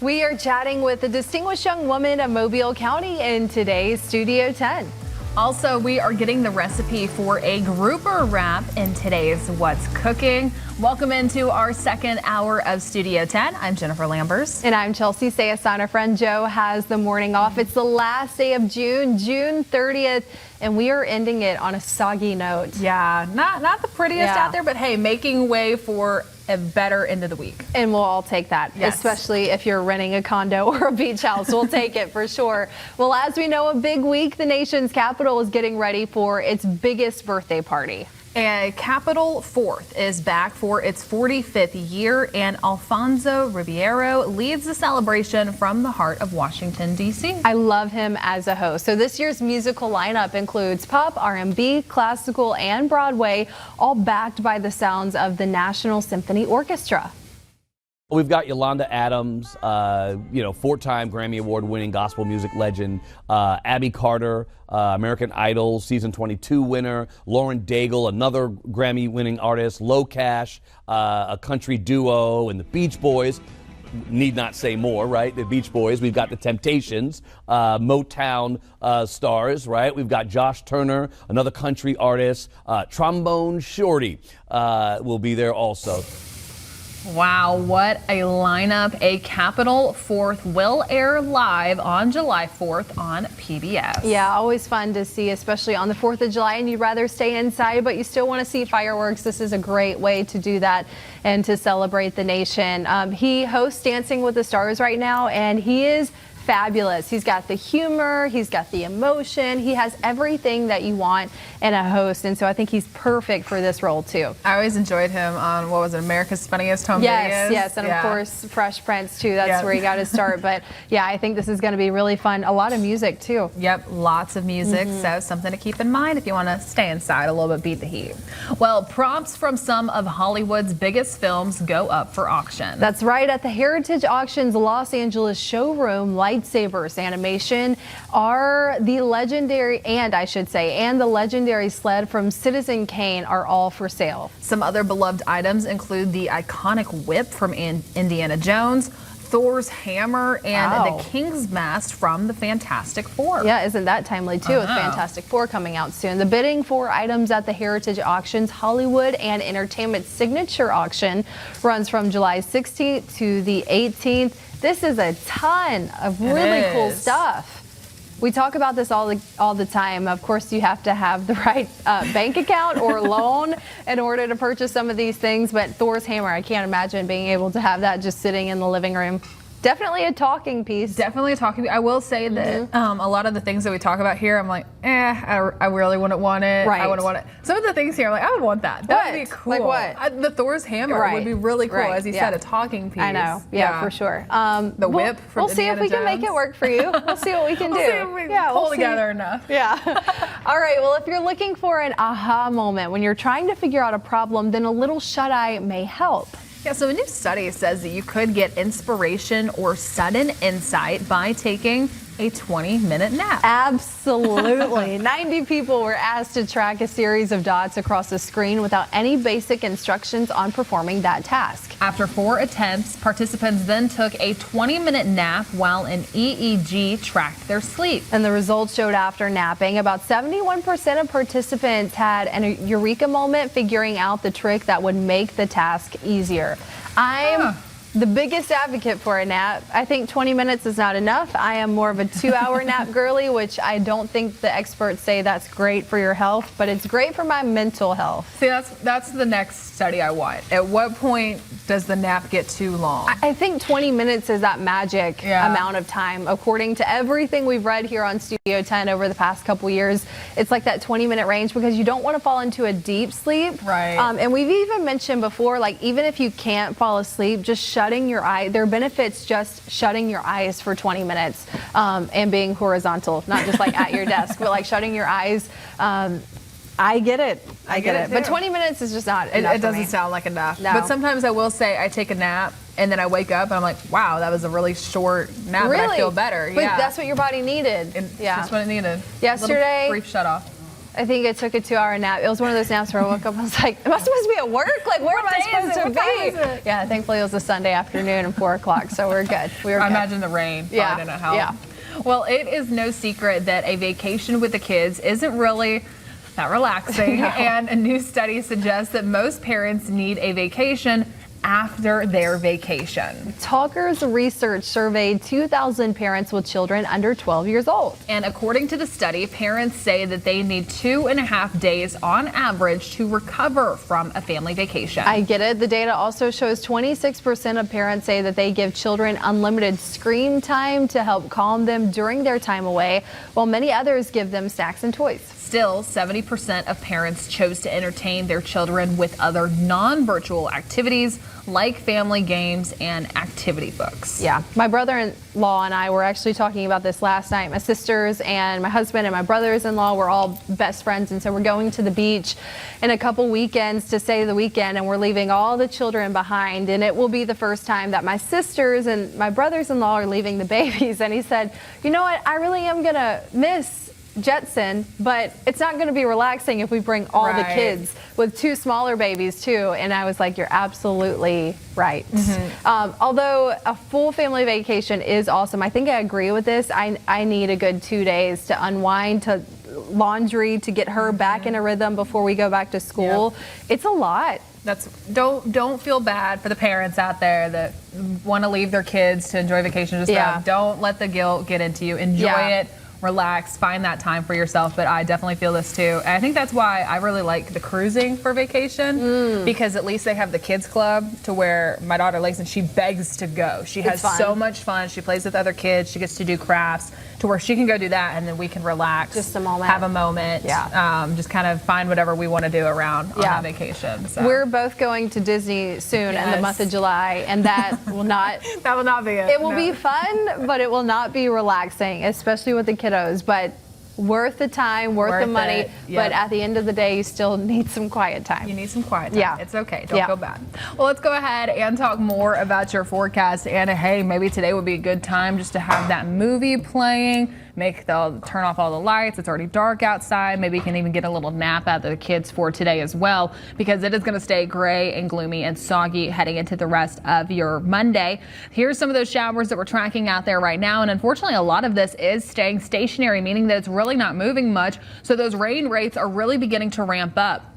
We are chatting with a distinguished young woman of Mobile County in today's Studio 10. Also, we are getting the recipe for a grouper wrap in today's What's Cooking. Welcome into our second hour of Studio 10. I'm Jennifer Lambers. And I'm Chelsea Sayas. Our friend Joe has the morning off. It's the last day of June, June 30th, and we are ending it on a soggy note. Yeah, not the prettiest out there, but hey, making way for a better end of the week. And we'll all take that, especially if you're renting a condo or a beach house. We'll take it for sure. Well, as we know, a big week, the nation's capital is getting ready for its biggest birthday party. And Capitol Fourth is back for its 45th year, and Alfonso Ribeiro leads the celebration from the heart of Washington, D.C. I love him as a host. So this year's musical lineup includes pop, R&B, classical, and Broadway, all backed by the sounds of the National Symphony Orchestra. We've got Yolanda Adams, four-time Grammy Award-winning gospel music legend, Abby Carter, American Idol season 22 winner, Lauren Daigle, another Grammy-winning artist, Low Cash, a country duo, and the Beach Boys. Need not say more, right? The Beach Boys. We've got the Temptations, Motown stars, right? We've got Josh Turner, another country artist, Trombone Shorty will be there also. Wow, what a lineup. A Capitol Fourth will air live on July 4th on PBS. Yeah, always fun to see, especially on the 4th of July, and you'd rather stay inside, but you still want to see fireworks. This is a great way to do that and to celebrate the nation. He hosts Dancing with the Stars right now, and he is fabulous. He's got the humor, he's got the emotion, he has everything that you want in a host, and so I think he's perfect for this role too. I always enjoyed him on, what was it, America's Funniest Home Videos? Yes, and of course Fresh Prince too. That's where he got his start. But yeah, I think this is going to be really fun. A lot of music too. Yep, lots of music, so something to keep in mind if you want to stay inside a little bit, beat the heat. Well, props from some of Hollywood's biggest films go up for auction. That's right. At the Heritage Auctions Los Angeles showroom, lightsabers, animation are the legendary, and the legendary sled from Citizen Kane are all for sale. Some other beloved items include the iconic whip from Indiana Jones, Thor's hammer, and the King's Mast from the Fantastic Four. Yeah, isn't that timely too, with Fantastic Four coming out soon. The bidding for items at the Heritage Auctions Hollywood and Entertainment Signature Auction runs from July 16th to the 18th. This is a ton of really cool stuff. We talk about this all the time. Of course, you have to have the right bank account or loan in order to purchase some of these things. But Thor's hammer, I can't imagine being able to have that just sitting in the living room. Definitely a talking piece. Definitely a talking piece. I will say that a lot of the things that we talk about here, I'm like, I really wouldn't want it. Right. I wouldn't want it. Some of the things here, I'm like, I would want that. That would be cool. Like what? The Thor's hammer would be really cool, as you said, a talking piece. I know. Yeah, for sure. The whip from We'll see if we can make it work for you. We'll see what we can do. We'll see if we can pull together enough. Yeah. All right. Well, if you're looking for an aha moment when you're trying to figure out a problem, then a little shut-eye may help. Yeah, so a new study says that you could get inspiration or sudden insight by taking a 20-minute nap. Absolutely. 90 people were asked to track a series of dots across the screen without any basic instructions on performing that task. After 4 attempts, participants then took a 20-minute nap while an EEG tracked their sleep. And the results showed after napping, about 71% of participants had an eureka moment figuring out the trick that would make the task easier. I'm the biggest advocate for a nap. I think 20 minutes is not enough. I am more of a 2-hour nap girly, which I don't think the experts say that's great for your health, but it's great for my mental health. See, that's the next study I want. At what point does the nap get too long? I think 20 minutes is that magic amount of time. According to everything we've read here on Studio 10 over the past couple years, it's like that 20-minute range because you don't want to fall into a deep sleep. Right. And we've even mentioned before, like even if you can't fall asleep, just shutting your eye, there are benefits just shutting your eyes for 20 minutes and being horizontal, not just like at your desk, but like shutting your eyes. I get it. I get it. But 20 minutes is just not enough. It doesn't sound like enough. No. But sometimes I will say I take a nap and then I wake up and I'm like, wow, that was a really short nap. Really? And I feel better. But that's what your body needed. That's what it needed. Yesterday, brief shut off. I think I took a 2-hour nap. It was one of those naps where I woke up, I was like, am I supposed to be at work? Like, where am I supposed to What time is be? it? Yeah, thankfully it was a Sunday afternoon and 4 o'clock, so we're good. We were I good. imagine the rain Yeah, probably didn't help. yeah. Well, it is no secret that a vacation with the kids isn't really that relaxing. No. And a new study suggests that most parents need a vacation after their vacation. Talkers Research surveyed 2,000 parents with children under 12 years old. And according to the study, parents say that they need 2.5 days on average to recover from a family vacation. I get it. The data also shows 26% of parents say that they give children unlimited screen time to help calm them during their time away, while many others give them snacks and toys. Still, 70% of parents chose to entertain their children with other non-virtual activities like family games and activity books. Yeah, my brother-in-law and I were actually talking about this last night. My sisters and my husband and my brothers-in-law were all best friends, and so we're going to the beach in a couple weekends to stay the weekend, and we're leaving all the children behind, and it will be the first time that my sisters and my brothers-in-law are leaving the babies. And he said, you know what, I really am gonna miss Jetson, but it's not going to be relaxing if we bring all the kids with 2 smaller babies too. And I was like, you're absolutely right. Although a full family vacation is awesome, I think I agree with this. I need a good 2 days to unwind, to laundry, to get her back in a rhythm before we go back to school. It's a lot. Don't feel bad for the parents out there that want to leave their kids to enjoy vacation and stuff. Don't let the guilt get into you. Enjoy it. Relax, find that time for yourself. But I definitely feel this too. And I think that's why I really like the cruising for vacation, because at least they have the kids club to where my daughter Layson, she begs to go. She has so much fun. She plays with other kids. She gets to do crafts to where she can go do that, and then we can relax. Just a moment. Have a moment. Just kind of find whatever we want to do around on that vacation. So. We're both going to Disney soon in the month of July, and that will not that will not be it. It will be fun, but it will not be relaxing, especially with the kiddos. But worth the time, worth the money. But at the end of the day, you still need some quiet time. You need some quiet time. Yeah. It's okay. Don't feel bad. Well, let's go ahead and talk more about your forecast. And hey, maybe today would be a good time just to have that movie playing. Turn off all the lights. It's already dark outside. Maybe you can even get a little nap out of the kids for today as well, because it is going to stay gray and gloomy and soggy heading into the rest of your Monday. Here's some of those showers that we're tracking out there right now. And unfortunately, a lot of this is staying stationary, meaning that it's really not moving much. So those rain rates are really beginning to ramp up.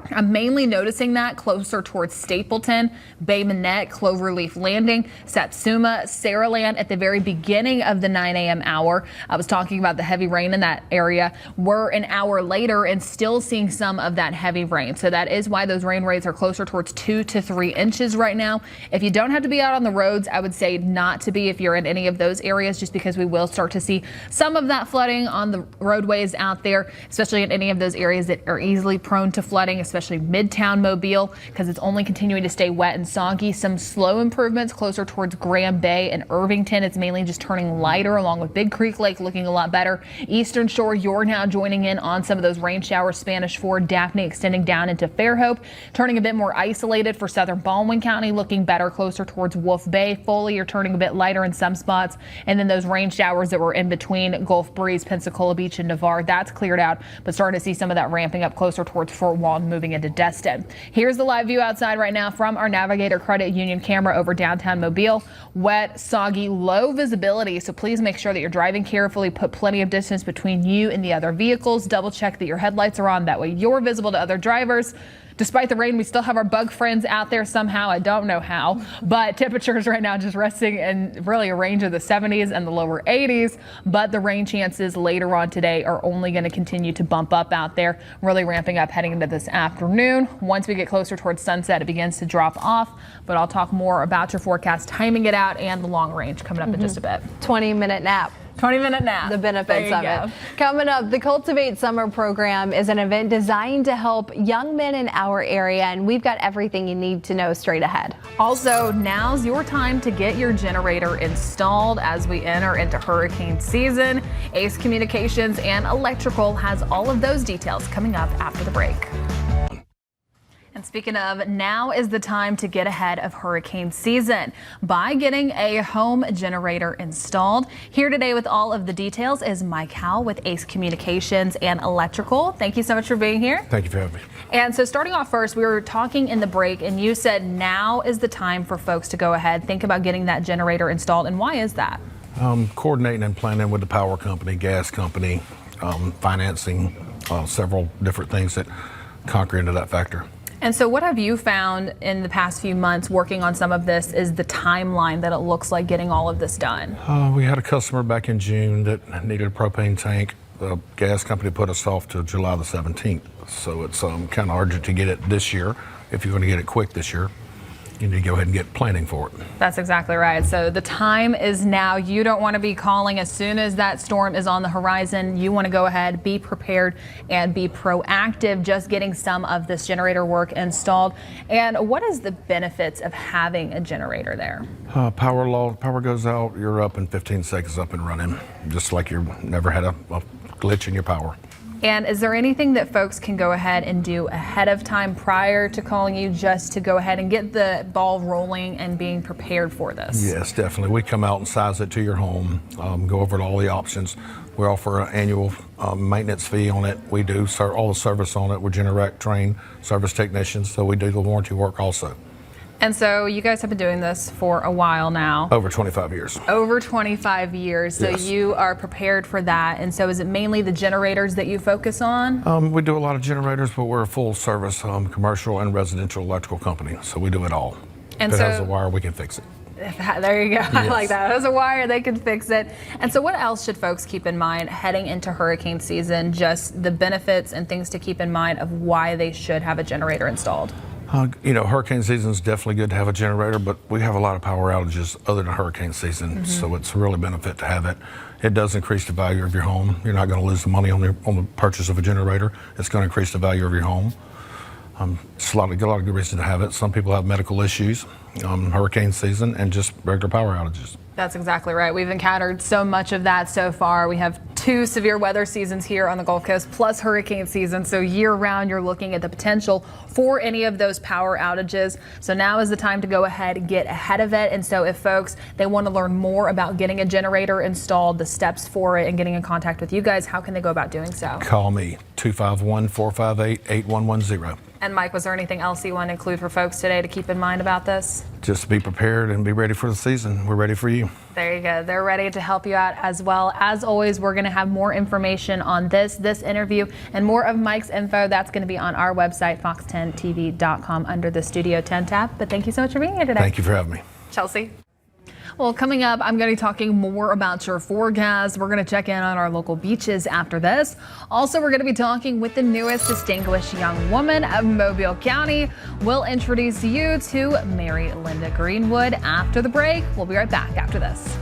I'm mainly noticing that closer towards Stapleton, Bay Minette, Cloverleaf Landing, Satsuma, Saraland at the very beginning of the 9 a.m. hour. I was talking about the heavy rain in that area. We're an hour later and still seeing some of that heavy rain. So that is why those rain rates are closer towards 2 to 3 inches right now. If you don't have to be out on the roads, I would say not to be if you're in any of those areas, just because we will start to see some of that flooding on the roadways out there, especially in any of those areas that are easily prone to flooding, especially Midtown Mobile, because it's only continuing to stay wet and soggy. Some slow improvements closer towards Graham Bay and Irvington. It's mainly just turning lighter, along with Big Creek Lake looking a lot better. Eastern Shore, you're now joining in on some of those rain showers. Spanish Ford, Daphne extending down into Fairhope, turning a bit more isolated for southern Baldwin County, looking better closer towards Wolf Bay. Foley, you're turning a bit lighter in some spots. And then those rain showers that were in between Gulf Breeze, Pensacola Beach, and Navarre, that's cleared out, but starting to see some of that ramping up closer towards Fort Walton, moving into Destin. Here's the live view outside right now from our Navigator Credit Union camera over downtown Mobile. Wet, soggy, low visibility, so please make sure that you're driving carefully. Put plenty of distance between you and the other vehicles. Double check that your headlights are on. That way you're visible to other drivers. Despite the rain, we still have our bug friends out there somehow. I don't know how, but temperatures right now just resting in really a range of the 70s and the lower 80s. But the rain chances later on today are only going to continue to bump up out there, really ramping up heading into this afternoon. Once we get closer towards sunset, it begins to drop off. But I'll talk more about your forecast, timing it out, and the long range coming up in just a bit. 20-minute nap. 20-minute nap. The benefits of it. Coming up, the Cultivate Summer program is an event designed to help young men in our area, and we've got everything you need to know straight ahead. Also, now's your time to get your generator installed as we enter into hurricane season. Ace Communications and Electrical has all of those details coming up after the break. And speaking of, now is the time to get ahead of hurricane season by getting a home generator installed. Here today with all of the details is Mike Howell with Ace Communications and Electrical. Thank you so much for being here. Thank you for having me. And so starting off first, we were talking in the break and you said now is the time for folks to go ahead, think about getting that generator installed. And why is that? Coordinating and planning with the power company, gas company, financing, several different things that conquer into that factor. And so what have you found in the past few months working on some of this is the timeline that it looks like getting all of this done? We had a customer back in June that needed a propane tank. The gas company put us off to July the 17th. So it's kind of urgent to get it this year. If you're going to get it quick this year, you need to go ahead and get planning for it. That's exactly right. So the time is now. You don't want to be calling as soon as that storm is on the horizon. You want to go ahead, be prepared, and be proactive, just getting some of this generator work installed. And what is the benefits of having a generator there? Power goes out, you're up in 15 seconds, up and running, just like you never had a glitch in your power. And is there anything that folks can go ahead and do ahead of time prior to calling you just to go ahead and get the ball rolling and being prepared for this? Yes, definitely. We come out and size it to your home, go over all the options. We offer an annual maintenance fee on it. We do all the service on it. We're Generac trained service technicians, so we do the warranty work also. And so you guys have been doing this for a while now. Over 25 years. Over 25 years. So Yes. you are prepared for that. And so is it mainly the generators that you focus on? We do a lot of generators, but we're a full service commercial and residential electrical company. So we do it all. And if it so- has a wire, we can fix it. There you go. I Yes. like that. There's a wire, they can fix it. And so what else should folks keep in mind heading into hurricane season? Just the benefits and things to keep in mind of why they should have a generator installed. Hurricane season is definitely good to have a generator, but we have a lot of power outages other than hurricane season, so it's a really benefit to have it. It does increase the value of your home. You're not going to lose the money on the purchase of a generator. It's going to increase the value of your home. It's a lot of good reason to have it. Some people have medical issues, hurricane season, and just regular power outages. That's exactly right. We've encountered so much of that so far. We have 2 severe weather seasons here on the Gulf Coast plus hurricane season. So year round, you're looking at the potential for any of those power outages. So now is the time to go ahead and get ahead of it. And so if folks, they want to learn more about getting a generator installed, the steps for it, and getting in contact with you guys, how can they go about doing so? Call me, 251-458-8110. And Mike, was there anything else you want to include for folks today to keep in mind about this? Just be prepared and be ready for the season. We're ready for you. There you go. They're ready to help you out as well. As always, we're going to have more information on this interview, and more of Mike's info. That's going to be on our website, fox10tv.com, under the Studio 10 tab. But thank you so much for being here today. Thank you for having me. Chelsea. Well, coming up, I'm going to be talking more about your forecast. We're going to check in on our local beaches after this. Also, we're going to be talking with the newest distinguished young woman of Mobile County. We'll introduce you to Mary Linda Greenwood after the break. We'll be right back after this.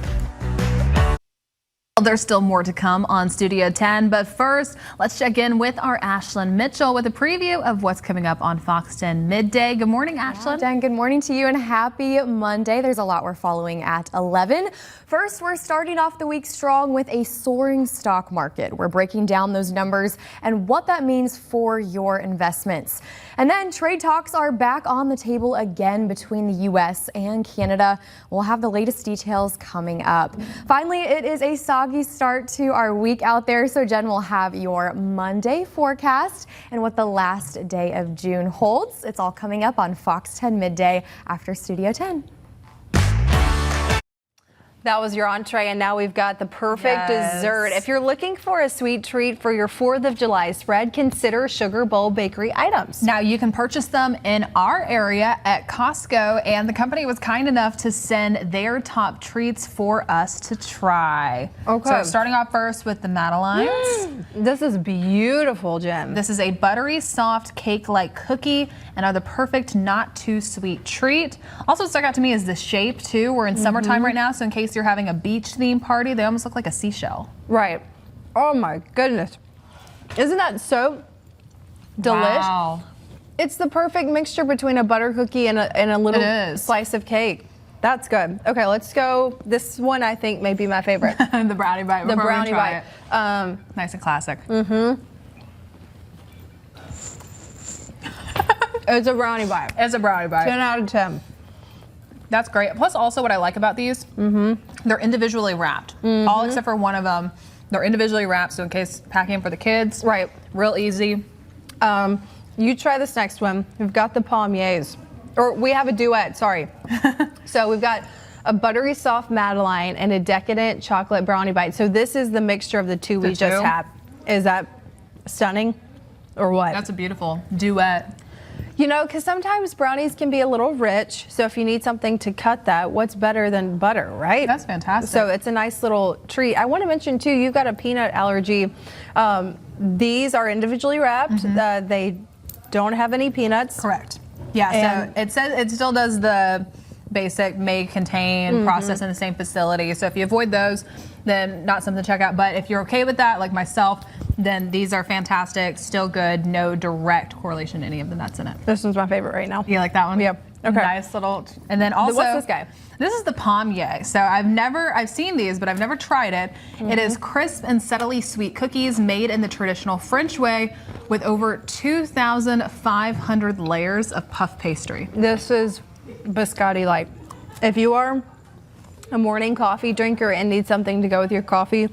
There's still more to come on Studio 10, but first, let's check in with our Ashlyn Mitchell with a preview of what's coming up on Fox 10 Midday. Good morning, Ashlyn. Jen, good morning to you and happy Monday. There's a lot we're following at 11. First, we're starting off the week strong with a soaring stock market. We're breaking down those numbers and what that means for your investments. And then trade talks are back on the table again between the U.S. and Canada. We'll have the latest details coming up. Finally, it is a soggy start to our week out there, so Jen will have your Monday forecast and what the last day of June holds. It's all coming up on Fox 10 Midday after Studio 10. That was your entree, and now we've got the perfect dessert. If you're looking for a sweet treat for your 4th of July spread, consider Sugar Bowl Bakery items. Now, you can purchase them in our area at Costco, and the company was kind enough to send their top treats for us to try. Okay. So starting off first with the Madeleines. This is beautiful, Jen. This is a buttery, soft cake-like cookie and are the perfect not too sweet treat. Also stuck out to me is the shape too. We're in summertime right now, so in case you're having a beach theme party, they almost look like a seashell. Right. Oh my goodness. Isn't that so delish? Wow. It's the perfect mixture between a butter cookie and a little It is. slice of cake. That's good. Okay, let's go. This one I think may be my favorite. The brownie bite. The before we brownie try bite. it. Nice and classic. It's a brownie bite. It's a brownie bite. 10 out of 10. That's great. Plus, also what I like about these, they're individually wrapped. All except for one of them, they're individually wrapped. So in case packing for the kids, Right. real easy. You try this next one. We've got the palmiers. Or we have a duet, sorry. So we've got a buttery soft Madeline and a decadent chocolate brownie bite. So this is the mixture of the two we just two? had. Is that stunning or what? That's a beautiful duet. You know, because sometimes brownies can be a little rich. So if you need something to cut that, what's better than butter, right? That's fantastic. So it's a nice little treat. I want to mention too, you've got a peanut allergy. These are individually wrapped. They don't have any peanuts. Correct. Yeah, And- so it says it still does the basic may contain process in the same facility. So if you avoid those, then not something to check out. But if you're okay with that, like myself, then these are fantastic, still good, no direct correlation to any of the nuts in it. This one's my favorite right now. You like that one? Yep. Okay. Nice little. And then also, What's this guy? This is the palmier. So I've seen these, but I've never tried it. It is crisp and subtly sweet cookies made in the traditional French way with over 2,500 layers of puff pastry. This is biscotti light. If you are a morning coffee drinker and need something to go with your coffee,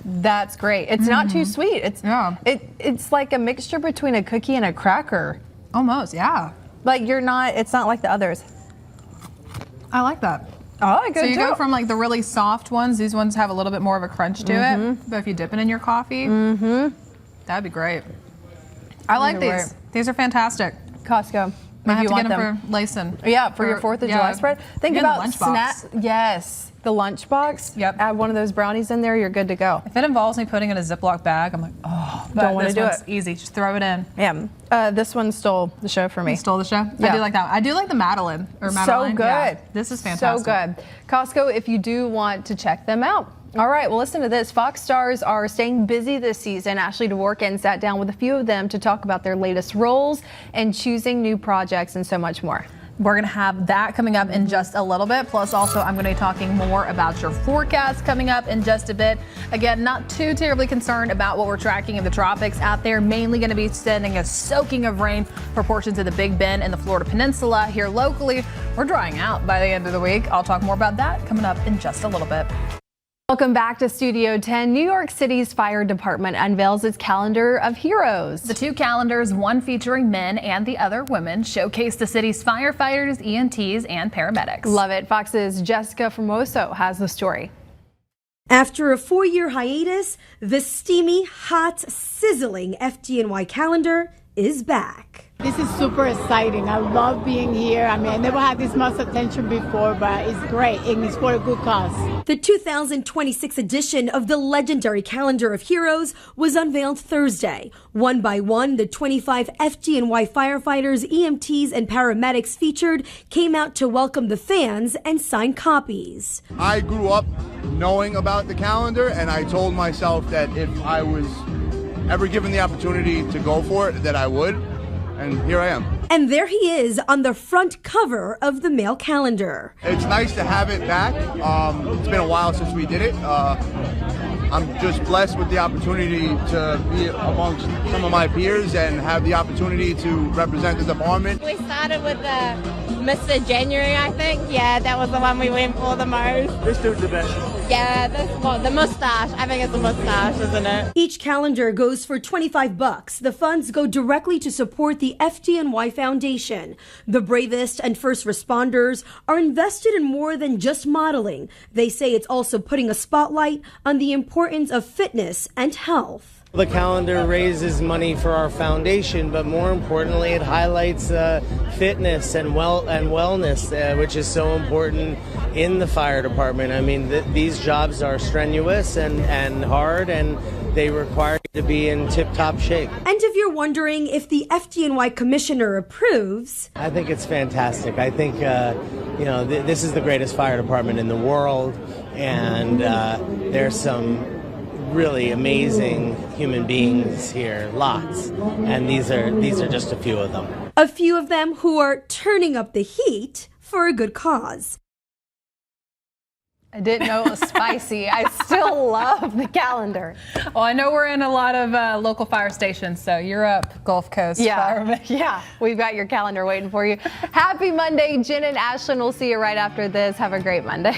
that's great. It's not too sweet. It's like a mixture between a cookie and a cracker. Almost, yeah. Like it's not like the others. I like that. Oh, I So you go from like the really soft ones. These ones have a little bit more of a crunch to it. But if you dip it in your coffee, that'd be great. I like These are these. These are fantastic. Costco. I If have you to want get them them. for Layson. Yeah, for your 4th of July spread. Think Get in the about lunchbox. Yes, the lunchbox. Yep. Add one of those brownies in there, you're good to go. If it involves me putting in a Ziploc bag, I'm like, oh, but Don't wanna this do one's it. easy. Just throw it in. Yeah. This one stole the show for me. You stole the show. Yeah. I do like that one. I do like the Madeline or So Madeline. good. Yeah. This is fantastic. So good. Costco, if you do want to check them out. All right, well, listen to this. Fox stars are staying busy this season. Ashley Dworkin sat down with a few of them to talk about their latest roles and choosing new projects and so much more. We're going to have that coming up in just a little bit. Plus, also, I'm going to be talking more about your forecast coming up in just a bit. Again, not too terribly concerned about what we're tracking in the tropics out there. Mainly going to be sending a soaking of rain for portions of the Big Bend and the Florida Peninsula. Here locally, we're drying out by the end of the week. I'll talk more about that coming up in just a little bit. Welcome back to Studio 10. New York City's fire department unveils its calendar of heroes. The two calendars, one featuring men and the other women, showcase the city's firefighters, EMTs, and paramedics. Love it. Fox's Jessica Formoso has the story. After a 4-year hiatus, the steamy, hot, sizzling FDNY calendar is back. This is super exciting. I love being here. I mean, I never had this much attention before, but it's great and it's for a good cause. The 2026 edition of the legendary Calendar of Heroes was unveiled Thursday. One by one, the 25 FDNY firefighters, EMTs, and paramedics featured came out to welcome the fans and sign copies. I grew up knowing about the calendar, and I told myself that if I was ever given the opportunity to go for it, that I would. And here I am. And there he is on the front cover of the mail calendar. It's nice to have it back. It's been a while since we did it. I'm just blessed with the opportunity to be amongst some of my peers and have the opportunity to represent the department. We started with the Mr. January, I think. Yeah, that was the one we went for the most. This dude's the best. Yeah, this one, the mustache. I think it's the mustache, isn't it? Each calendar goes for $25. The funds go directly to support the FDNY Foundation. The bravest and first responders are invested in more than just modeling. They say it's also putting a spotlight on the importance of fitness and health. The calendar raises money for our foundation, but more importantly, it highlights fitness and wellness, which is so important in the fire department. I mean, these jobs are strenuous and hard, and they require you to be in tip-top shape. And if you're wondering if the FDNY commissioner approves, I think it's fantastic. I think, this is the greatest fire department in the world, and there's some really amazing human beings here, lots, and these are just a few of them. A few of them who are turning up the heat for a good cause. I didn't know it was spicy. I still love the calendar. Well, I know we're in a lot of local fire stations, so you're up, Gulf Coast firemen. Yeah, we've got your calendar waiting for you. Happy Monday, Jen and Ashlyn. We'll see you right after this. Have a great Monday.